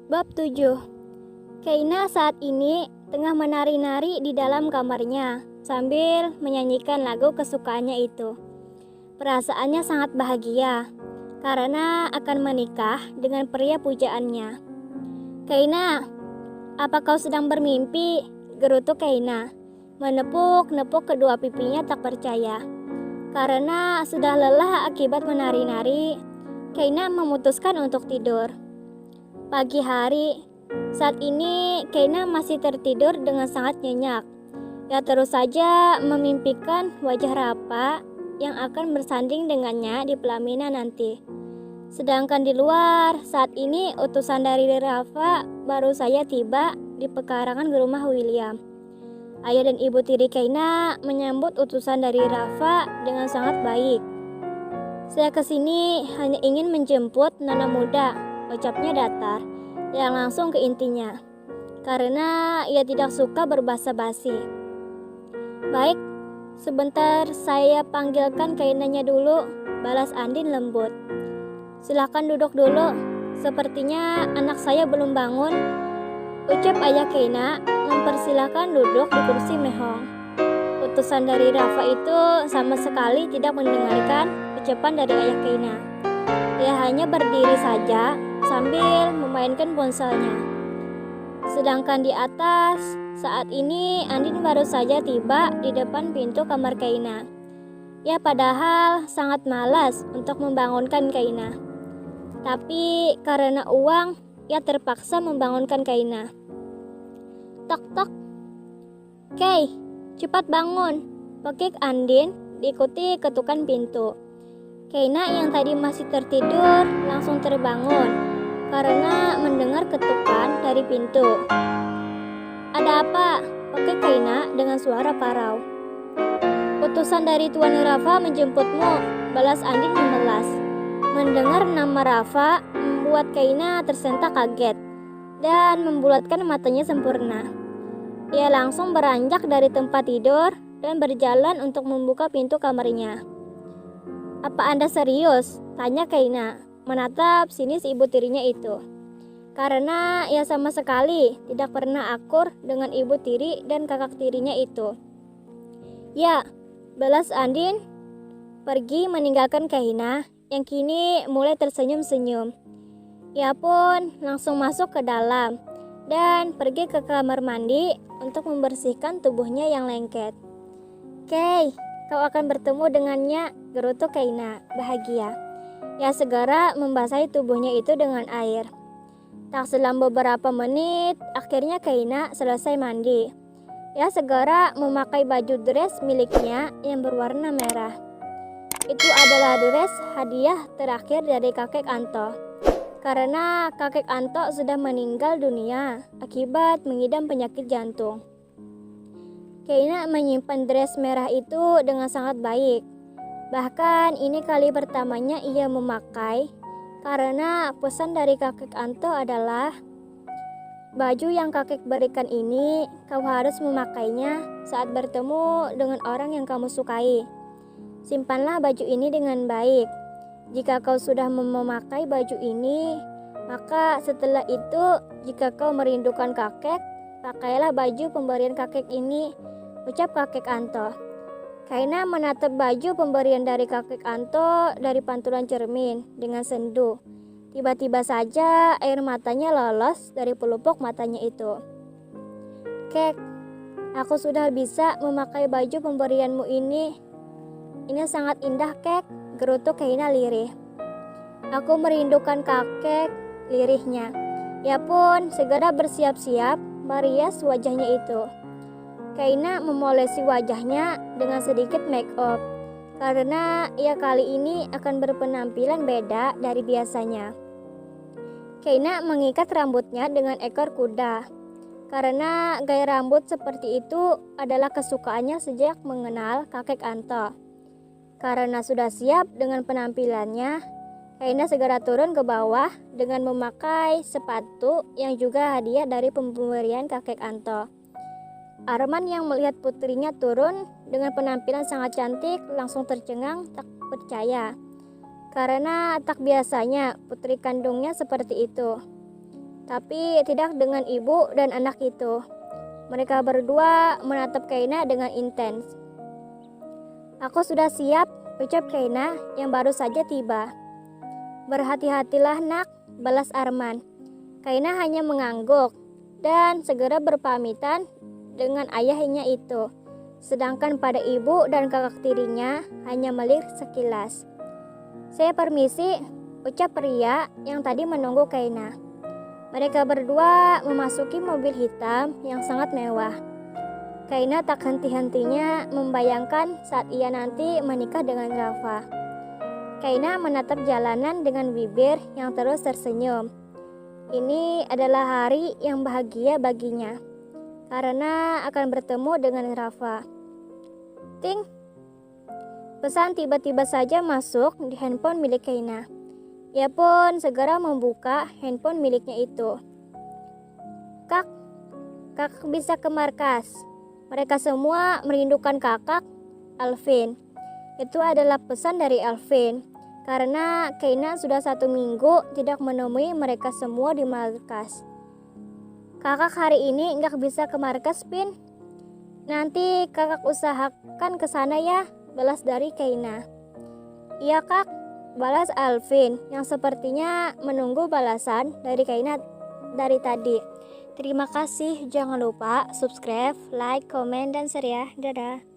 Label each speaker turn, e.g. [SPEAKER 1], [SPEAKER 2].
[SPEAKER 1] Bab 7. Keina saat ini tengah menari-nari di dalam kamarnya sambil menyanyikan lagu kesukaannya itu. Perasaannya sangat bahagia karena akan menikah dengan pria pujaannya. "Keina, apa kau sedang bermimpi?" gerutu Keina, menepuk-nepuk kedua pipinya tak percaya. Karena sudah lelah akibat menari-nari, Keina memutuskan untuk tidur. Pagi hari, saat ini Keina masih tertidur dengan sangat nyenyak. Ia terus saja memimpikan wajah Rafa yang akan bersanding dengannya di pelaminan nanti. Sedangkan di luar, saat ini utusan dari Rafa baru saja tiba di pekarangan rumah William. Ayah dan ibu tiri Keina menyambut utusan dari Rafa dengan sangat baik. "Saya kesini hanya ingin menjemput Nona muda," ucapnya datar, yang langsung ke intinya, karena ia tidak suka berbasa-basi. "Baik, sebentar saya panggilkan Kainanya dulu," balas Andin lembut. "Silakan duduk dulu, sepertinya anak saya belum bangun," ucap ayah Keina mempersilahkan duduk di kursi mehong. Utusan dari Rafa itu sama sekali tidak mendengarkan ucapan dari ayah Keina. Ia hanya berdiri saja sambil memainkan ponselnya. Sedangkan di atas, saat ini Andin baru saja tiba di depan pintu kamar Keina. Ia padahal sangat malas untuk membangunkan Keina. Tapi karena uang, ia terpaksa membangunkan Keina. "Tok tok. Kei, cepat bangun," pekik Andin diikuti ketukan pintu. Keina yang tadi masih tertidur langsung terbangun karena mendengar ketukan dari pintu. "Ada apa?" pekik Keina dengan suara parau. "Utusan dari Tuan Rafa menjemputmu," balas Andin memelas. Mendengar nama Rafa membuat Keina tersentak kaget dan membulatkan matanya sempurna. Ia langsung beranjak dari tempat tidur dan berjalan untuk membuka pintu kamarnya. "Apa Anda serius?" tanya Keina, menatap sinis ibu tirinya itu. Karena ia sama sekali tidak pernah akur dengan ibu tiri dan kakak tirinya itu. "Ya," balas Andin, pergi meninggalkan Keina yang kini mulai tersenyum-senyum. Ia pun langsung masuk ke dalam dan pergi ke kamar mandi untuk membersihkan tubuhnya yang lengket. "Kei, kau akan bertemu dengannya," gerutu Keina, bahagia. Ia segera membasahi tubuhnya itu dengan air. Tak selang beberapa menit, akhirnya Keina selesai mandi. Ia segera memakai baju dress miliknya yang berwarna merah. Itu adalah dress hadiah terakhir dari kakek Anto. Karena kakek Anto sudah meninggal dunia akibat mengidam penyakit jantung. Keina menyimpan dress merah itu dengan sangat baik. Bahkan ini kali pertamanya ia memakai karena pesan dari kakek Anto adalah, "Baju yang kakek berikan ini kau harus memakainya saat bertemu dengan orang yang kamu sukai. Simpanlah baju ini dengan baik. Jika kau sudah memakai baju ini, maka setelah itu jika kau merindukan kakek, pakailah baju pemberian kakek ini," ucap kakek Anto. Keina menatap baju pemberian dari kakek Anto dari pantulan cermin dengan sendu. Tiba-tiba saja air matanya lolos dari pelupuk matanya itu. "Kek, aku sudah bisa memakai baju pemberianmu ini. Ini sangat indah, Kek," gerutu Keina lirih. "Aku merindukan kakek," lirihnya. Ia pun segera bersiap-siap merias wajahnya itu. Keina memolesi wajahnya dengan sedikit make up karena ia kali ini akan berpenampilan beda dari biasanya. Keina mengikat rambutnya dengan ekor kuda karena gaya rambut seperti itu adalah kesukaannya sejak mengenal kakek Anto. Karena sudah siap dengan penampilannya, Keina segera turun ke bawah dengan memakai sepatu yang juga hadiah dari pemberian kakek Anto. Arman yang melihat putrinya turun dengan penampilan sangat cantik langsung tercengang tak percaya. Karena tak biasanya putri kandungnya seperti itu. tapi tidak dengan ibu dan anak itu. Mereka berdua menatap Kaina dengan intens. "Aku sudah siap," ucap Kaina yang baru saja tiba. "Berhati-hatilah nak," balas Arman. Kaina hanya mengangguk dan segera berpamitan dengan ayahnya itu. Sedangkan pada ibu dan kakak tirinya hanya melirik sekilas. "Saya permisi," ucap pria yang tadi menunggu Kaina. Mereka berdua memasuki mobil hitam yang sangat mewah. Kaina tak henti-hentinya membayangkan saat ia nanti menikah dengan Rafa. Kaina menatap jalanan dengan bibir yang terus tersenyum. Ini adalah hari yang bahagia baginya, karena akan bertemu dengan Rafa. Ting! Pesan tiba-tiba saja masuk di handphone milik Kaina. Ia pun segera membuka handphone miliknya itu. Kakak bisa ke markas. Mereka semua merindukan kakak, Alvin." Itu adalah pesan dari Alvin, karena Kaina sudah 1 minggu tidak menemui mereka semua di markas. "Kakak hari ini nggak bisa ke markas, Pin. Nanti kakak usahakan ke sana ya," balas dari Kaina. "Iya kak," balas Alvin yang sepertinya menunggu balasan dari Kaina dari tadi. Terima kasih, jangan lupa subscribe, like, komen, dan share ya. Dadah.